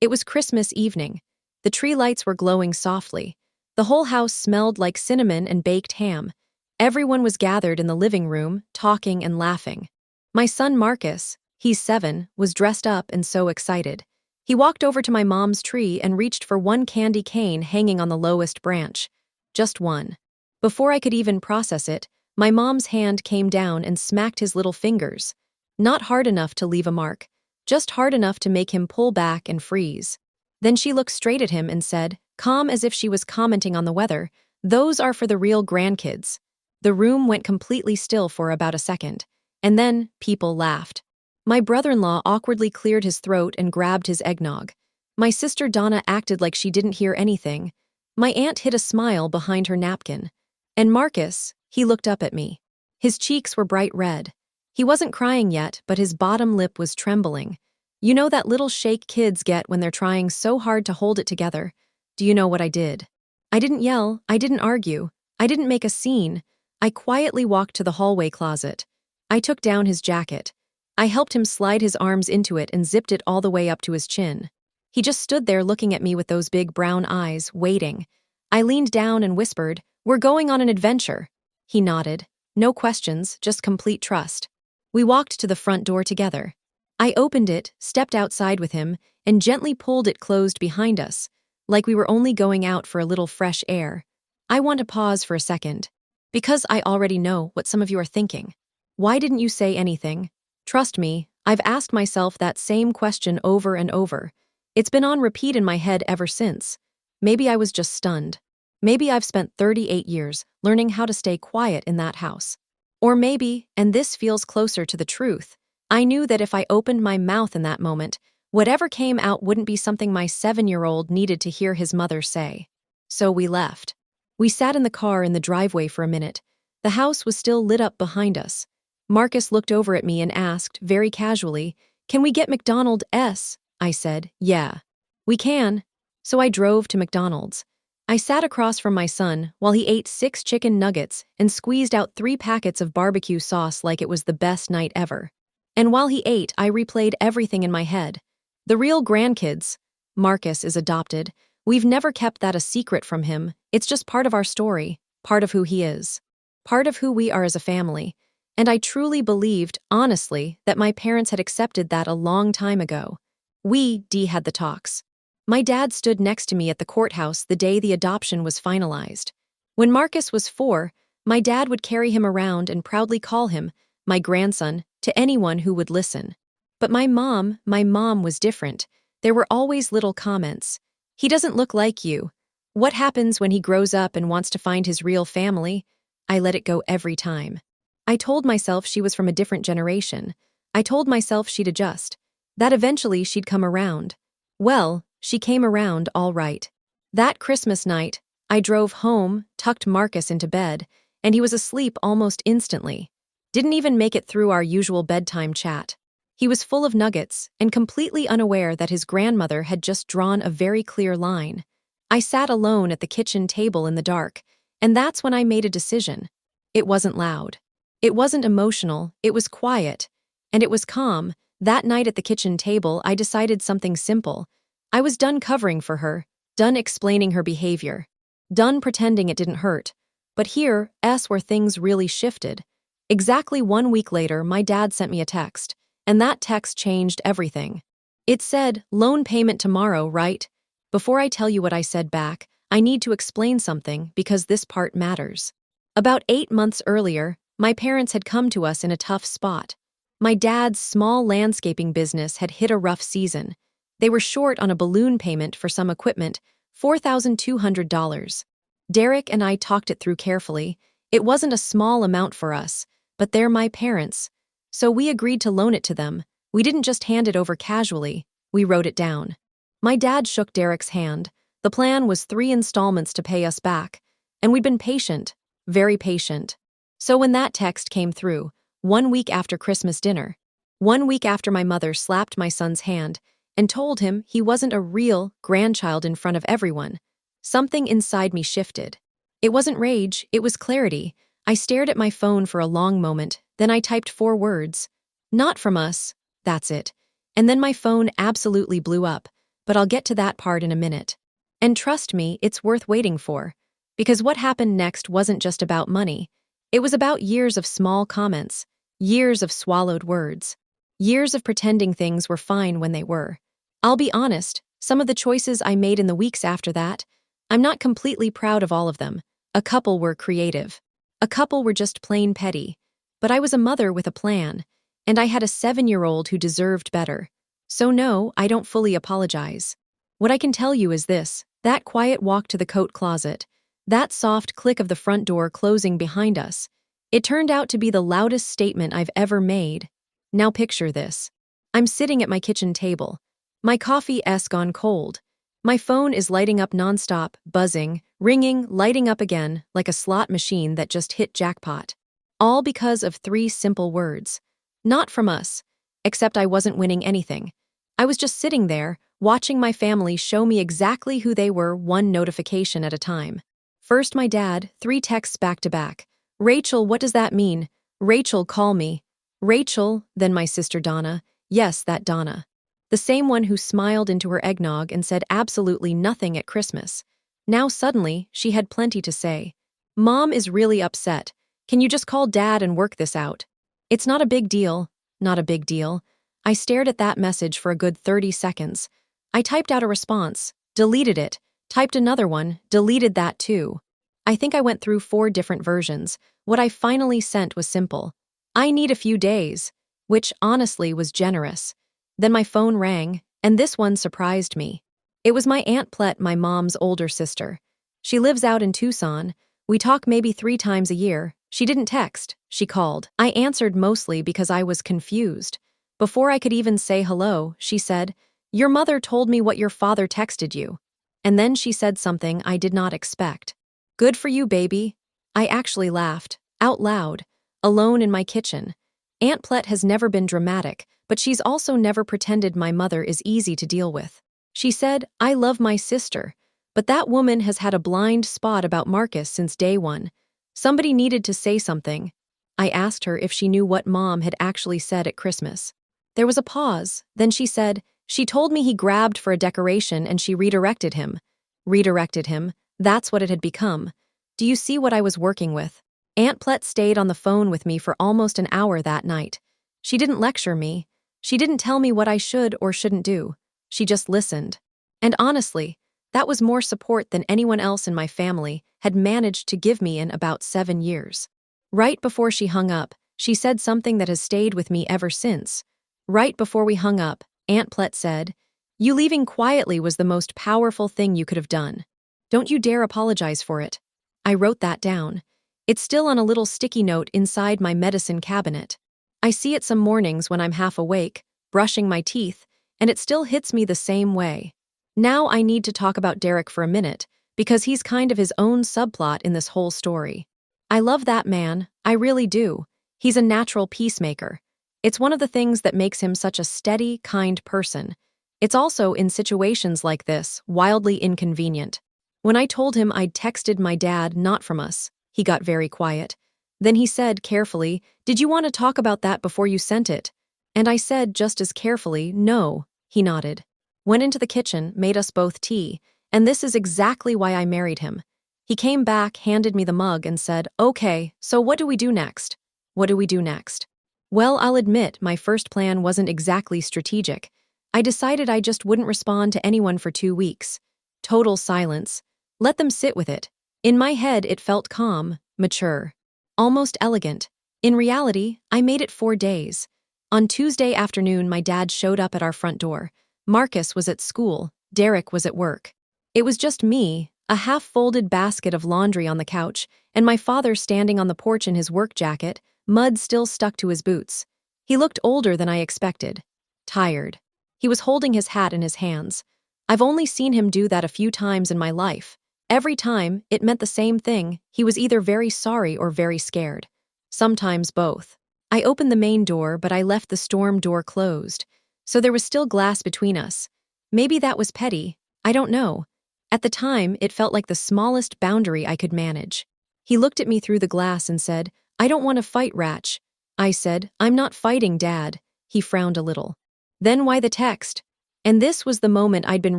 It was Christmas evening. The tree lights were glowing softly. The whole house smelled like cinnamon and baked ham. Everyone was gathered in the living room, talking and laughing. My son Marcus, he's 7, was dressed up and so excited. He walked over to my mom's tree and reached for one candy cane hanging on the lowest branch. Just one. Before I could even process it, my mom's hand came down and smacked his little fingers. Not hard enough to leave a mark, just hard enough to make him pull back and freeze. Then she looked straight at him and said, calm as if she was commenting on the weather, "Those are for the real grandkids." The room went completely still for about a second, and then people laughed. My brother-in-law awkwardly cleared his throat and grabbed his eggnog. My sister Donna acted like she didn't hear anything. My aunt hid a smile behind her napkin. And Marcus, he looked up at me. His cheeks were bright red. He wasn't crying yet, but his bottom lip was trembling. You know that little shake kids get when they're trying so hard to hold it together? Do you know what I did? I didn't yell, I didn't argue, I didn't make a scene. I quietly walked to the hallway closet. I took down his jacket. I helped him slide his arms into it and zipped it all the way up to his chin. He just stood there looking at me with those big brown eyes, waiting. I leaned down and whispered, "We're going on an adventure." He nodded. No questions, just complete trust. We walked to the front door together. I opened it, stepped outside with him, and gently pulled it closed behind us, like we were only going out for a little fresh air. I want to pause for a second, because I already know what some of you are thinking. Why didn't you say anything? Trust me, I've asked myself that same question over and over. It's been on repeat in my head ever since. Maybe I was just stunned. Maybe I've spent 38 years learning how to stay quiet in that house. Or maybe, and this feels closer to the truth, I knew that if I opened my mouth in that moment, whatever came out wouldn't be something my 7-year-old needed to hear his mother say. So we left. We sat in the car in the driveway for a minute. The house was still lit up behind us. Marcus looked over at me and asked, very casually, "Can we get McDonald's?" I said, "Yeah, we can." So I drove to McDonald's. I sat across from my son while he ate 6 chicken nuggets and squeezed out 3 packets of barbecue sauce like it was the best night ever. And while he ate, I replayed everything in my head. The real grandkids. Marcus is adopted. We've never kept that a secret from him. It's just part of our story, part of who he is, part of who we are as a family. And I truly believed, honestly, that my parents had accepted that a long time ago. We had the talks. My dad stood next to me at the courthouse the day the adoption was finalized. When Marcus was 4, my dad would carry him around and proudly call him, my grandson, to anyone who would listen. But my mom was different. There were always little comments. "He doesn't look like you. What happens when he grows up and wants to find his real family?" I let it go every time. I told myself she was from a different generation. I told myself she'd adjust, that eventually she'd come around. Well, she came around all right. That Christmas night, I drove home, tucked Marcus into bed, and he was asleep almost instantly. Didn't even make it through our usual bedtime chat. He was full of nuggets and completely unaware that his grandmother had just drawn a very clear line. I sat alone at the kitchen table in the dark, and that's when I made a decision. It wasn't loud. It wasn't emotional, it was quiet. And it was calm. That night at the kitchen table, I decided something simple. I was done covering for her, done explaining her behavior, done pretending it didn't hurt. But here's where things really shifted. Exactly 1 week later, my dad sent me a text, and that text changed everything. It said, "Loan payment tomorrow, right?" Before I tell you what I said back, I need to explain something because this part matters. About 8 months earlier, my parents had come to us in a tough spot. My dad's small landscaping business had hit a rough season. They were short on a balloon payment for some equipment, $4,200. Derek and I talked it through carefully. It wasn't a small amount for us, but they're my parents. So we agreed to loan it to them. We didn't just hand it over casually, we wrote it down. My dad shook Derek's hand. The plan was 3 installments to pay us back. And we'd been patient, very patient. So when that text came through, 1 week after Christmas dinner, 1 week after my mother slapped my son's hand and told him he wasn't a real grandchild in front of everyone, something inside me shifted. It wasn't rage, it was clarity. I stared at my phone for a long moment, then I typed 4 words. "Not from us," that's it. And then my phone absolutely blew up. but I'll get to that part in a minute. And trust me, it's worth waiting for. Because what happened next wasn't just about money. It was about years of small comments, years of swallowed words, years of pretending things were fine when they were. I'll be honest, some of the choices I made in the weeks after that, I'm not completely proud of all of them. A couple were creative. A couple were just plain petty. But I was a mother with a plan, and I had a 7-year-old who deserved better. So no, I don't fully apologize. What I can tell you is this: that quiet walk to the coat closet, that soft click of the front door closing behind us, it turned out to be the loudest statement I've ever made. Now picture this. I'm sitting at my kitchen table. My coffee's gone cold. My phone is lighting up nonstop, buzzing, ringing, lighting up again, like a slot machine that just hit jackpot. All because of 3 simple words. Not from us. Except I wasn't winning anything. I was just sitting there, watching my family show me exactly who they were, one notification at a time. First my dad, 3 texts back to back. Rachel, what does that mean? Rachel, call me. Rachel, then my sister Donna. Yes, that Donna. The same one who smiled into her eggnog and said absolutely nothing at Christmas. Now suddenly, she had plenty to say. Mom is really upset. Can you just call Dad and work this out? It's not a big deal. Not a big deal. I stared at that message for a good 30 seconds. I typed out a response, deleted it, typed another one, deleted that too. I think I went through 4 different versions. What I finally sent was simple. I need a few days, which honestly was generous. Then my phone rang, and this one surprised me. It was my Aunt Plet, my mom's older sister. She lives out in Tucson. We talk maybe 3 times a year. She didn't text, she called. I answered mostly because I was confused. Before I could even say hello, she said, "Your mother told me what your father texted you." And then she said something I did not expect. "Good for you, baby." I actually laughed, out loud, alone in my kitchen. Aunt Plet has never been dramatic, but she's also never pretended my mother is easy to deal with. She said, "I love my sister, but that woman has had a blind spot about Marcus since day one." Somebody needed to say something. I asked her if she knew what Mom had actually said at Christmas. There was a pause, then she said, "She told me he grabbed for a decoration and she redirected him." Redirected him, that's what it had become. Do you see what I was working with? Aunt Plet stayed on the phone with me for almost an hour that night. She didn't lecture me. She didn't tell me what I should or shouldn't do. She just listened. And honestly, that was more support than anyone else in my family had managed to give me in about 7 years. Right before she hung up, she said something that has stayed with me ever since. Right before we hung up, Aunt Plet said, "You leaving quietly was the most powerful thing you could have done. Don't you dare apologize for it." I wrote that down. It's still on a little sticky note inside my medicine cabinet. I see it some mornings when I'm half awake, brushing my teeth, and it still hits me the same way. Now I need to talk about Derek for a minute, because he's kind of his own subplot in this whole story. I love that man, I really do. He's a natural peacemaker. It's one of the things that makes him such a steady, kind person. It's also, in situations like this, wildly inconvenient. When I told him I'd texted my dad not from us, he got very quiet. Then he said carefully, "Did you want to talk about that before you sent it?" And I said just as carefully, "No." He nodded. Went into the kitchen, made us both tea, and this is exactly why I married him. He came back, handed me the mug, and said, "Okay, so what do we do next?" What do we do next? Well, I'll admit my first plan wasn't exactly strategic. I decided I just wouldn't respond to anyone for 2 weeks. Total silence. Let them sit with it. In my head, it felt calm, mature, almost elegant. In reality, I made it 4 days. On Tuesday afternoon, my dad showed up at our front door. Marcus was at school, Derek was at work. It was just me, a half-folded basket of laundry on the couch, and my father standing on the porch in his work jacket, mud still stuck to his boots. He looked older than I expected. Tired. He was holding his hat in his hands. I've only seen him do that a few times in my life. Every time, it meant the same thing. He was either very sorry or very scared. Sometimes both. I opened the main door, but I left the storm door closed. So there was still glass between us. Maybe that was petty. I don't know. At the time, it felt like the smallest boundary I could manage. He looked at me through the glass and said, "I don't want to fight, Ratch." I said, "I'm not fighting, Dad." He frowned a little. "Then why the text?" And this was the moment I'd been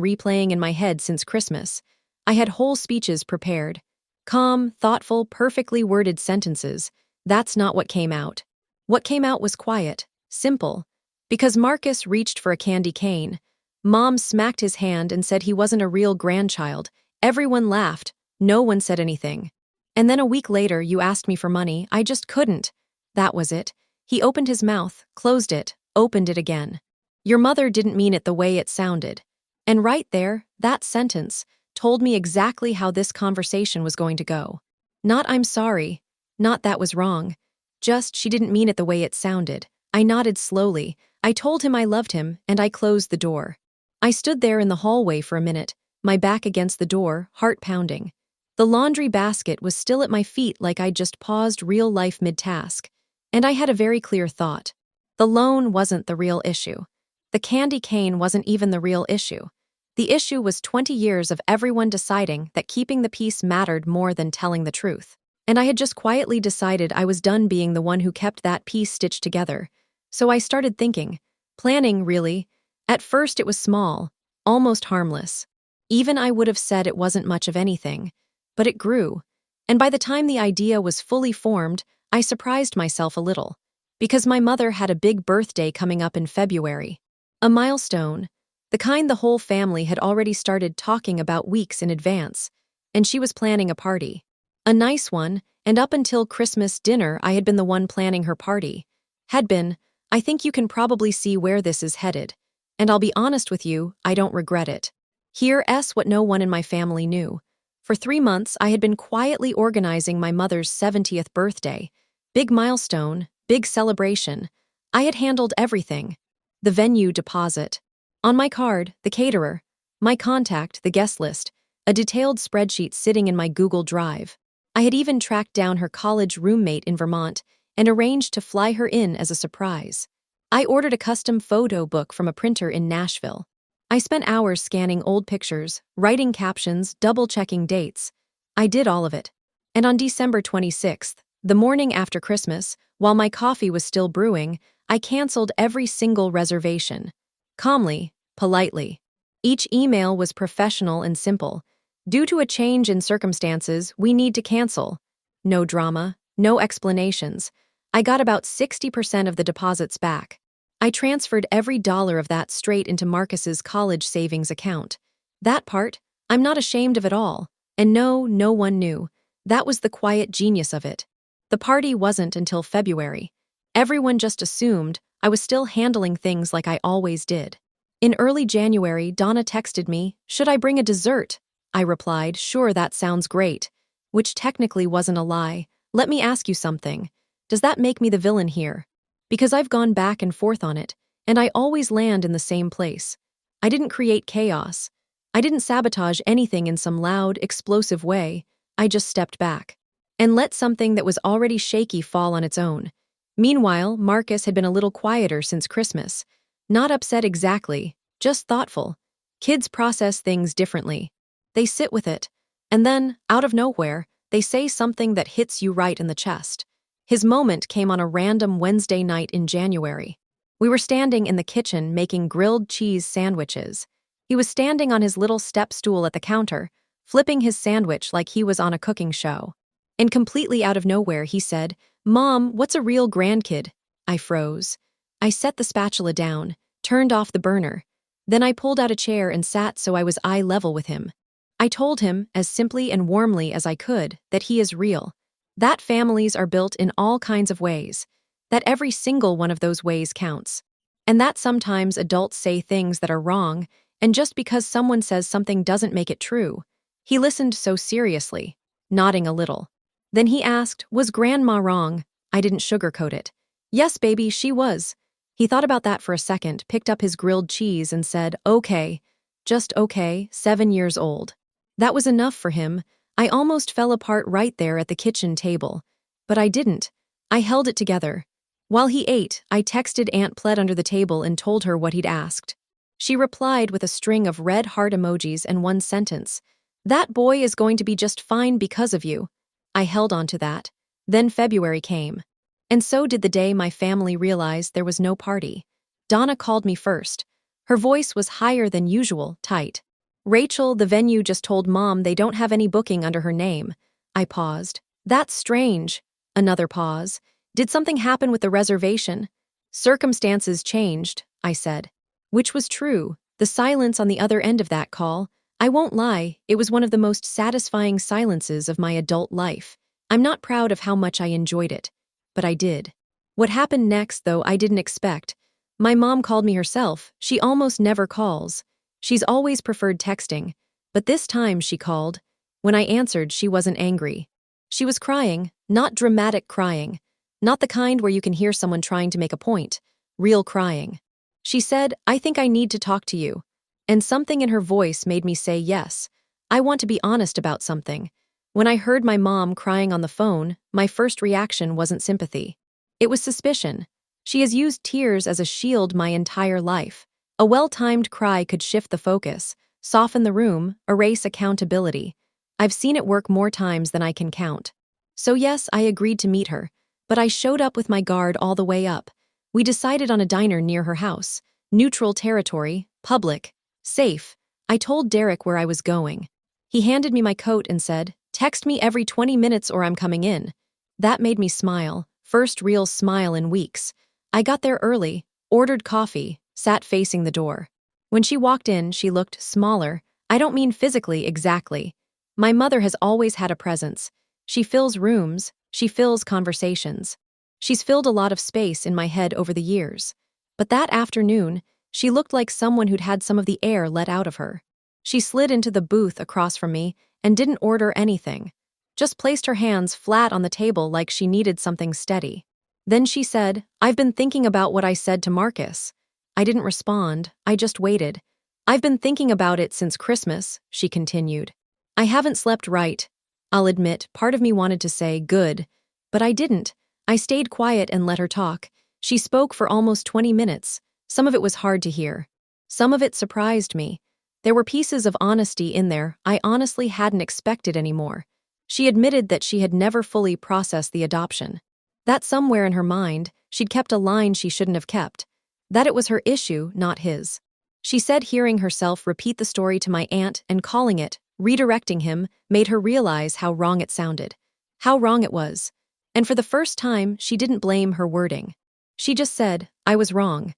replaying in my head since Christmas. I had whole speeches prepared. Calm, thoughtful, perfectly worded sentences. That's not what came out. What came out was quiet, simple. Because Marcus reached for a candy cane. Mom smacked his hand and said he wasn't a real grandchild. Everyone laughed. No one said anything. And then a week later, you asked me for money. I just couldn't. That was it. He opened his mouth, closed it, opened it again. Your mother didn't mean it the way it sounded. And right there, that sentence told me exactly how this conversation was going to go. Not I'm sorry. Not that was wrong. Just she didn't mean it the way it sounded. I nodded slowly. I told him I loved him, and I closed the door. I stood there in the hallway for a minute, my back against the door, heart pounding. The laundry basket was still at my feet like I'd just paused real life mid-task. And I had a very clear thought. The loan wasn't the real issue. The candy cane wasn't even the real issue. The issue was 20 years of everyone deciding that keeping the peace mattered more than telling the truth. And I had just quietly decided I was done being the one who kept that piece stitched together. So I started thinking. Planning, really. At first it was small, almost harmless. Even I would have said it wasn't much of anything. But it grew. And by the time the idea was fully formed, I surprised myself a little. Because my mother had a big birthday coming up in February. A milestone. The kind the whole family had already started talking about weeks in advance. And she was planning a party. A nice one, and up until Christmas dinner I had been the one planning her party. Had been. I think you can probably see where this is headed. And I'll be honest with you, I don't regret it. Here's what no one in my family knew. For 3 months, I had been quietly organizing my mother's 70th birthday. Big milestone, big celebration. I had handled everything. The venue deposit. On my card, the caterer. My contact, the guest list. A detailed spreadsheet sitting in my Google Drive. I had even tracked down her college roommate in Vermont and arranged to fly her in as a surprise. I ordered a custom photo book from a printer in Nashville. I spent hours scanning old pictures, writing captions, double-checking dates. I did all of it. And on December 26th, the morning after Christmas, while my coffee was still brewing, I canceled every single reservation. Calmly, politely. Each email was professional and simple. Due to a change in circumstances, we need to cancel. No drama, no explanations. I got about 60% of the deposits back. I transferred every dollar of that straight into Marcus's college savings account. That part, I'm not ashamed of at all. And no one knew. That was the quiet genius of it. The party wasn't until February. Everyone just assumed I was still handling things like I always did. In early January, Donna texted me, "Should I bring a dessert?" I replied, "Sure, that sounds great." Which technically wasn't a lie. Let me ask you something. Does that make me the villain here? Because I've gone back and forth on it, and I always land in the same place. I didn't create chaos. I didn't sabotage anything in some loud, explosive way. I just stepped back and let something that was already shaky fall on its own. Meanwhile, Marcus had been a little quieter since Christmas. Not upset exactly, just thoughtful. Kids process things differently. They sit with it, and then, out of nowhere, they say something that hits you right in the chest. His moment came on a random Wednesday night in January. We were standing in the kitchen making grilled cheese sandwiches. He was standing on his little step stool at the counter, flipping his sandwich like he was on a cooking show. And completely out of nowhere, he said, "Mom, what's a real grandkid?" I froze. I set the spatula down, turned off the burner. Then I pulled out a chair and sat so I was eye level with him. I told him, as simply and warmly as I could, that he is real. That families are built in all kinds of ways. That every single one of those ways counts. And that sometimes adults say things that are wrong, and just because someone says something doesn't make it true. He listened so seriously, nodding a little. Then he asked, "Was Grandma wrong?" I didn't sugarcoat it. "Yes, baby, she was." He thought about that for a second, picked up his grilled cheese and said, "Okay. Just okay, 7 years old." That was enough for him. I almost fell apart right there at the kitchen table. But I didn't. I held it together. While he ate, I texted Aunt Pled under the table and told her what he'd asked. She replied with a string of red heart emojis and one sentence. "That boy is going to be just fine because of you." I held on to that. Then February came. And so did the day my family realized there was no party. Donna called me first. Her voice was higher than usual, tight. Rachel, the venue just told Mom they don't have any booking under her name. I paused. That's strange. Another pause. Did something happen with the reservation? Circumstances changed, I said. Which was true. The silence on the other end of that call. I won't lie, it was one of the most satisfying silences of my adult life. I'm not proud of how much I enjoyed it, but I did. What happened next, though, I didn't expect. My mom called me herself. She almost never calls. She's always preferred texting. But this time she called. When I answered, she wasn't angry. She was crying, not dramatic crying. Not the kind where you can hear someone trying to make a point. Real crying. She said, "I think I need to talk to you." And something in her voice made me say yes. I want to be honest about something. When I heard my mom crying on the phone, my first reaction wasn't sympathy. It was suspicion. She has used tears as a shield my entire life. A well-timed cry could shift the focus, soften the room, erase accountability. I've seen it work more times than I can count. So yes, I agreed to meet her, but I showed up with my guard all the way up. We decided on a diner near her house. Neutral territory, public, safe. I told Derek where I was going. He handed me my coat and said, "Text me every 20 minutes or I'm coming in." That made me smile, first real smile in weeks. I got there early, ordered coffee, sat facing the door. When she walked in, she looked smaller. I don't mean physically exactly. My mother has always had a presence. She fills rooms, she fills conversations. She's filled a lot of space in my head over the years. But that afternoon, she looked like someone who'd had some of the air let out of her. She slid into the booth across from me and didn't order anything. Just placed her hands flat on the table like she needed something steady. Then she said, "I've been thinking about what I said to Marcus." I didn't respond, I just waited. "I've been thinking about it since Christmas," she continued. "I haven't slept right. I'll admit, part of me wanted to say, good. But I didn't. I stayed quiet and let her talk. She spoke for almost 20 minutes. Some of it was hard to hear. Some of it surprised me. There were pieces of honesty in there I honestly hadn't expected anymore. She admitted that she had never fully processed the adoption. That somewhere in her mind, she'd kept a line she shouldn't have kept. That it was her issue, not his. She said hearing herself repeat the story to my aunt and calling it, redirecting him, made her realize how wrong it sounded. How wrong it was. And for the first time, she didn't blame her wording. She just said, "I was wrong."